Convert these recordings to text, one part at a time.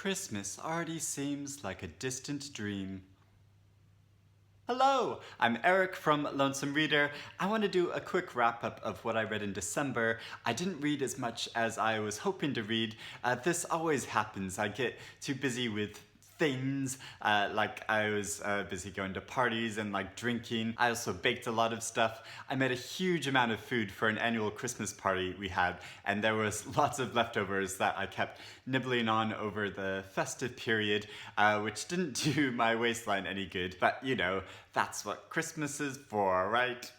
Christmas already seems like a distant dream. Hello, I'm Eric from Lonesome Reader. I want to do a quick wrap-up of what I read in December. I didn't read as much as I was hoping to read. This always happens. I get too busy with things, like I was busy going to parties and like drinking. I also baked a lot of stuff. I made a huge amount of food for an annual Christmas party we had, and there was lots of leftovers that I kept nibbling on over the festive period, which didn't do my waistline any good, but you know, that's what Christmas is for, right?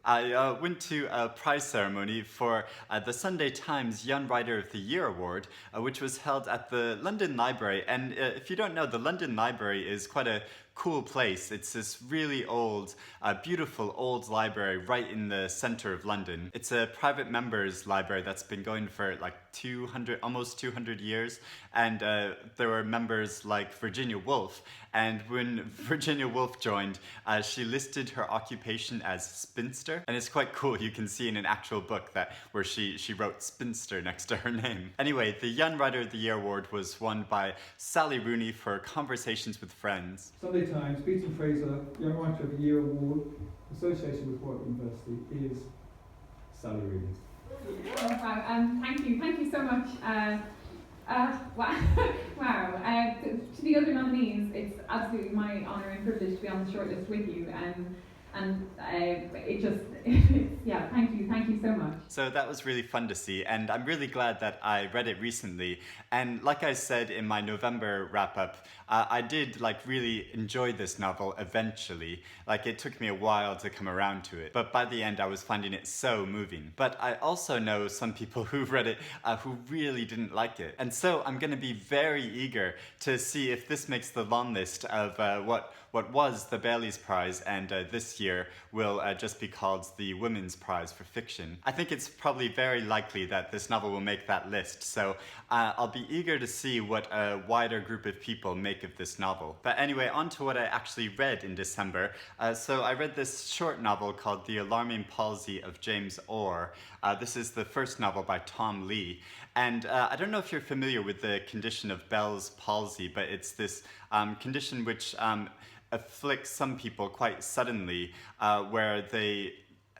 I went to a prize ceremony for the Sunday Times Young Writer of the Year Award, which was held at the London Library. And if you don't know, the London Library is quite a cool place. It's this really old, beautiful old library right in the center of London. It's a private members library that's been going for like almost 200 years. And there were members like Virginia Woolf. And when Virginia Woolf joined, she listed her occupation as spinster. And it's quite cool. You can see in an actual book where she wrote spinster next to her name. Anyway, the Young Writer of the Year Award was won by Sally Rooney for Conversations with Friends. Sunday Times, Beaton Fraser, Young Writer of the Year Award, associated with what university, is Sally Rooney. Wow, thank you so much. Wow. To the other nominees, it's absolutely my honour and privilege to be on the shortlist with you, thank you so much. So that was really fun to see, and I'm really glad that I read it recently. And like I said in my November wrap-up, I did like really enjoy this novel eventually. Like it took me a while to come around to it, but by the end I was finding it so moving. But I also know some people who read it who really didn't like it. And so I'm going to be very eager to see if this makes the long list of what was the Bailey's Prize, and this year will just be called the Women's Prize for Fiction. I think it's probably very likely that this novel will make that list, so I'll be eager to see what a wider group of people make of this novel. But anyway, on to what I actually read in December. So I read this short novel called The Alarming Palsy of James Orr. This is the first novel by Tom Lee. And I don't know if you're familiar with the condition of Bell's palsy, but it's this condition which afflicts some people quite suddenly, where they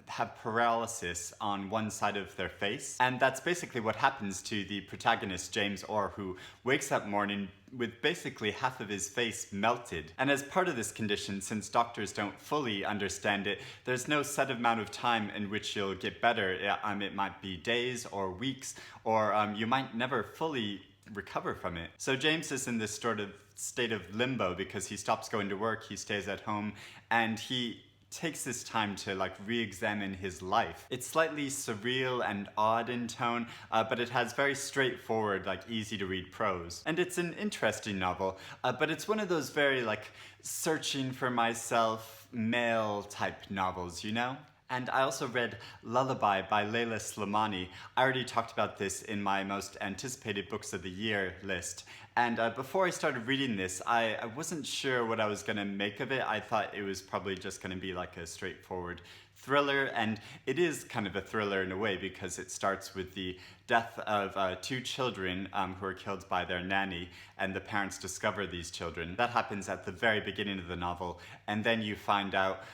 have paralysis on one side of their face. And that's basically what happens to the protagonist, James Orr, who wakes up morning with basically half of his face melted. And as part of this condition, since doctors don't fully understand it, there's no set amount of time in which you'll get better. It might be days or weeks, or you might never fully recover from it. So James is in this sort of state of limbo because he stops going to work, he stays at home, and he takes this time to like re-examine his life. It's slightly surreal and odd in tone, but it has very straightforward, like easy to read prose. And it's an interesting novel, but it's one of those very like searching for myself male type novels, you know? And I also read Lullaby by Leila Slimani. I already talked about this in my most anticipated books of the year list. And before I started reading this, I wasn't sure what I was going to make of it. I thought it was probably just going to be like a straightforward thriller, and it is kind of a thriller in a way because it starts with the death of two children who are killed by their nanny, and the parents discover these children. That happens at the very beginning of the novel, and then you find out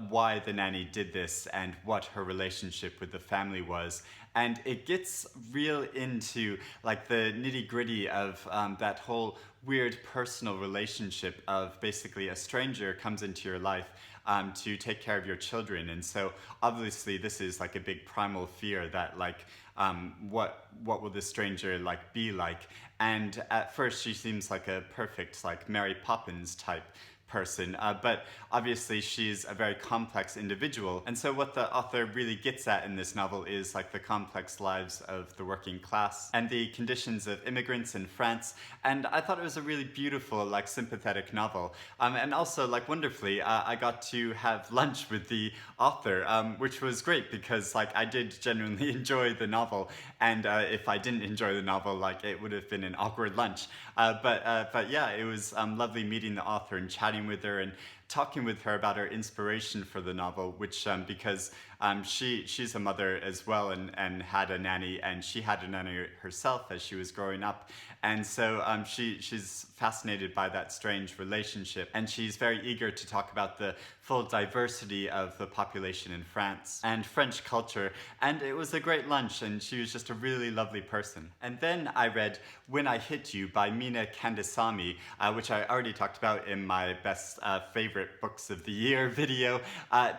why the nanny did this and what her relationship with the family was. And it gets real into like the nitty-gritty of that whole weird personal relationship of basically a stranger comes into your life to take care of your children. And so obviously this is like a big primal fear that like what will this stranger like be like. And at first she seems like a perfect like Mary Poppins type person, but obviously she's a very complex individual. And so what the author really gets at in this novel is like the complex lives of the working class and the conditions of immigrants in France. And I thought it was a really beautiful, like sympathetic novel. And also like wonderfully, I got to have lunch with the author, which was great because like I did genuinely enjoy the novel. And if I didn't enjoy the novel, like it would have been an awkward lunch. But yeah, it was lovely meeting the author and chatting with her and talking with her about her inspiration for the novel, which because she's a mother as well and had a nanny, and she had a nanny herself as she was growing up. And so she's fascinated by that strange relationship, and she's very eager to talk about the full diversity of the population in France and French culture. And it was a great lunch, and she was just a really lovely person. And then I read When I Hit You by Meena Kandasamy, which I already talked about in my best favorite books of the year video,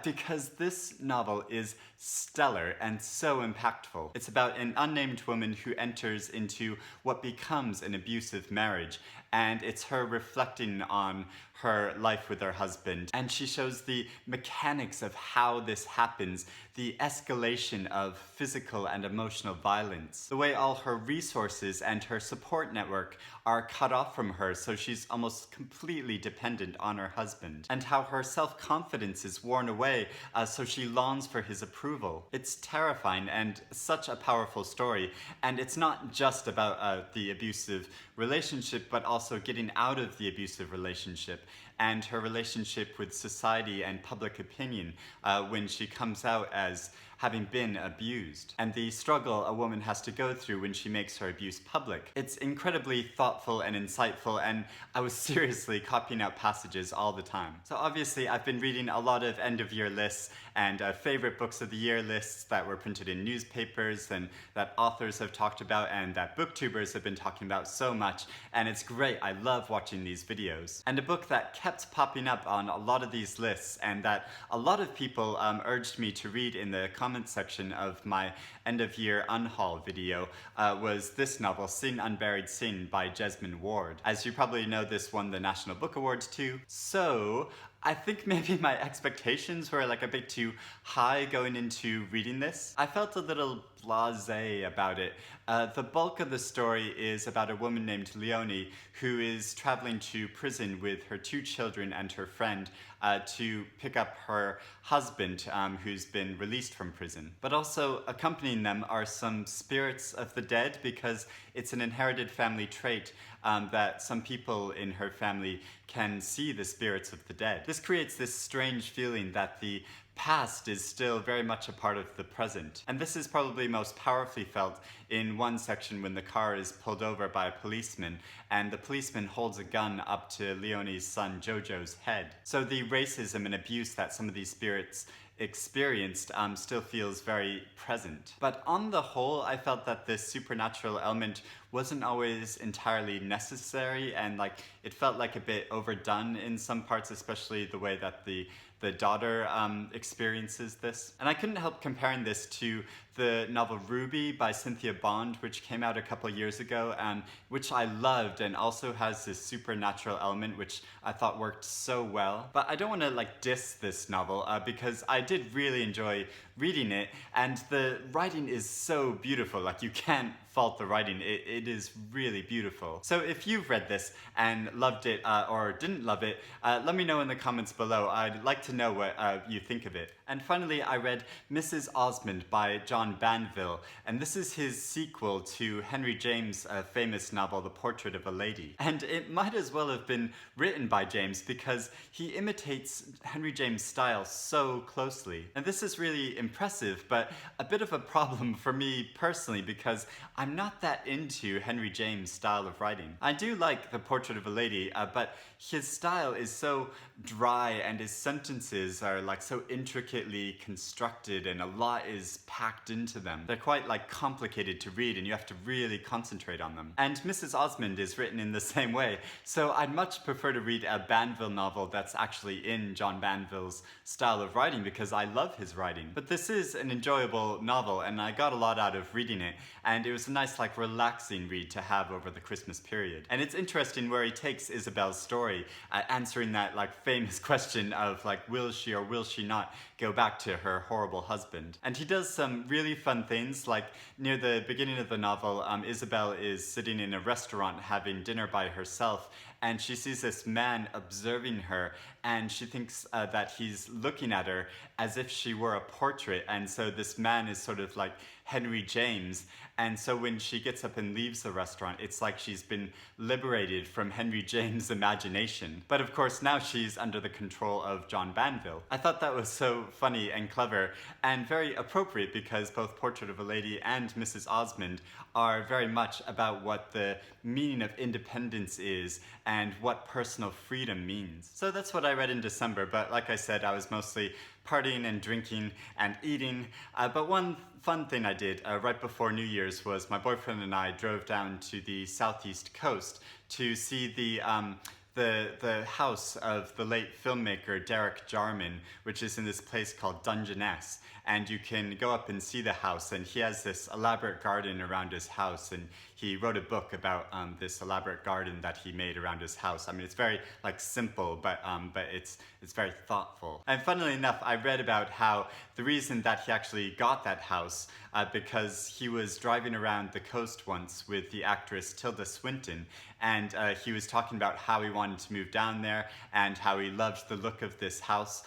because this novel is stellar and so impactful. It's about an unnamed woman who enters into what becomes an abusive marriage, and it's her reflecting on her life with her husband. And she shows the mechanics of how this happens, the escalation of physical and emotional violence, the way all her resources and her support network are cut off from her, so she's almost completely dependent on her husband, and how her self-confidence is worn away, so she longs for his approval. It's terrifying and such a powerful story, and it's not just about the abusive relationship, but also getting out of the abusive relationship and her relationship with society and public opinion when she comes out as having been abused, and the struggle a woman has to go through when she makes her abuse public. It's incredibly thoughtful and insightful, and I was seriously copying out passages all the time. So obviously I've been reading a lot of end-of-year lists and favorite books of the year lists that were printed in newspapers and that authors have talked about and that booktubers have been talking about so much, and it's great. I love watching these videos. And a book that kept popping up on a lot of these lists and that a lot of people urged me to read in the comment section of my end-of-year unhaul video was this novel, Unburied by Jesmyn Ward. As you probably know, this won the National Book Award too. So I think maybe my expectations were like a bit too high going into reading this. I felt a little blasé about it. The bulk of the story is about a woman named Leonie who is traveling to prison with her 2 children and her friend to pick up her husband who's been released from prison. But also accompanying them are some spirits of the dead, because it's an inherited family trait that some people in her family can see the spirits of the dead. This creates this strange feeling that the past is still very much a part of the present. And this is probably most powerfully felt in one section when the car is pulled over by a policeman and the policeman holds a gun up to Leonie's son Giorgio's head. So the racism and abuse that some of these spirits experienced still feels very present. But on the whole, I felt that this supernatural element wasn't always entirely necessary, and like it felt like a bit overdone in some parts, especially the way that the daughter experiences this. And I couldn't help comparing this to the novel Ruby by Cynthia Bond, which came out a couple years ago, and which I loved, and also has this supernatural element which I thought worked so well. But I don't want to like diss this novel because I did really enjoy reading it, and the writing is so beautiful. Like, you can't fault the writing. It is really beautiful. So if you've read this and loved it or didn't love it, let me know in the comments below. I'd like to know what you think of it. And finally, I read Mrs. Osmond by John Banville, and this is his sequel to Henry James' famous novel, The Portrait of a Lady. And it might as well have been written by James because he imitates Henry James' style so closely. And this is really impressive, but a bit of a problem for me personally because I'm not that into Henry James' style of writing. I do like The Portrait of a Lady, but his style is so dry and his sentences are like so intricately constructed and a lot is packed into them. They're quite like complicated to read and you have to really concentrate on them. And Mrs. Osmond is written in the same way, so I'd much prefer to read a Banville novel that's actually in John Banville's style of writing because I love his writing. But this is an enjoyable novel and I got a lot out of reading it, and it was a nice like relaxing read to have over the Christmas period. And it's interesting where he takes Isabel's story, answering that like famous question of like, will she or will she not go back to her horrible husband? And he does some really fun things, like near the beginning of the novel, Isabel is sitting in a restaurant having dinner by herself, and she sees this man observing her, and she thinks that he's looking at her as if she were a portrait, and so this man is sort of like Henry James. And so when she gets up and leaves the restaurant, it's like she's been liberated from Henry James' imagination. But of course, now she's under the control of John Banville. I thought that was so funny and clever and very appropriate because both Portrait of a Lady and Mrs. Osmond are very much about what the meaning of independence is and what personal freedom means. So that's what I read in December, but like I said, I was mostly partying and drinking and eating. But one fun thing I did right before New Year's was my boyfriend and I drove down to the southeast coast to see the house of the late filmmaker Derek Jarman, which is in this place called Dungeness. And you can go up and see the house, and he has this elaborate garden around his house, and he wrote a book about this elaborate garden that he made around his house. I mean, it's very like simple, but it's very thoughtful. And funnily enough, I read about how the reason that he actually got that house because he was driving around the coast once with the actress Tilda Swinton, and he was talking about how he wanted to move down there and how he loved the look of this house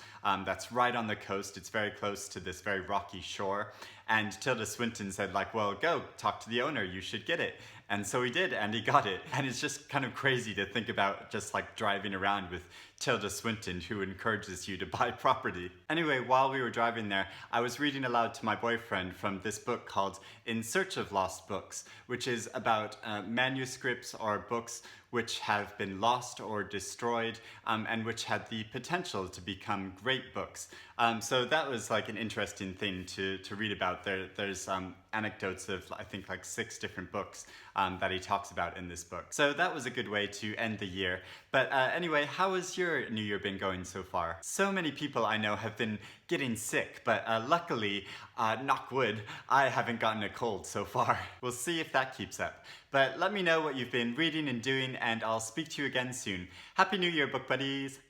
that's right on the coast. It's very close to this very rocky shore. And Tilda Swinton said, like, well, go talk to the owner, you should get it. And so he did, and he got it. And it's just kind of crazy to think about just like driving around with Tilda Swinton, who encourages you to buy property. Anyway, while we were driving there, I was reading aloud to my boyfriend from this book called In Search of Lost Books, which is about manuscripts or books which have been lost or destroyed and which had the potential to become great books. So that was like an interesting thing to read about. There's anecdotes of, I think, like 6 different books that he talks about in this book. So that was a good way to end the year. But anyway, how has your New Year been going so far? So many people I know have been getting sick, but luckily, knock wood, I haven't gotten a cold so far. We'll see if that keeps up. But let me know what you've been reading and doing, and I'll speak to you again soon. Happy New Year, book buddies!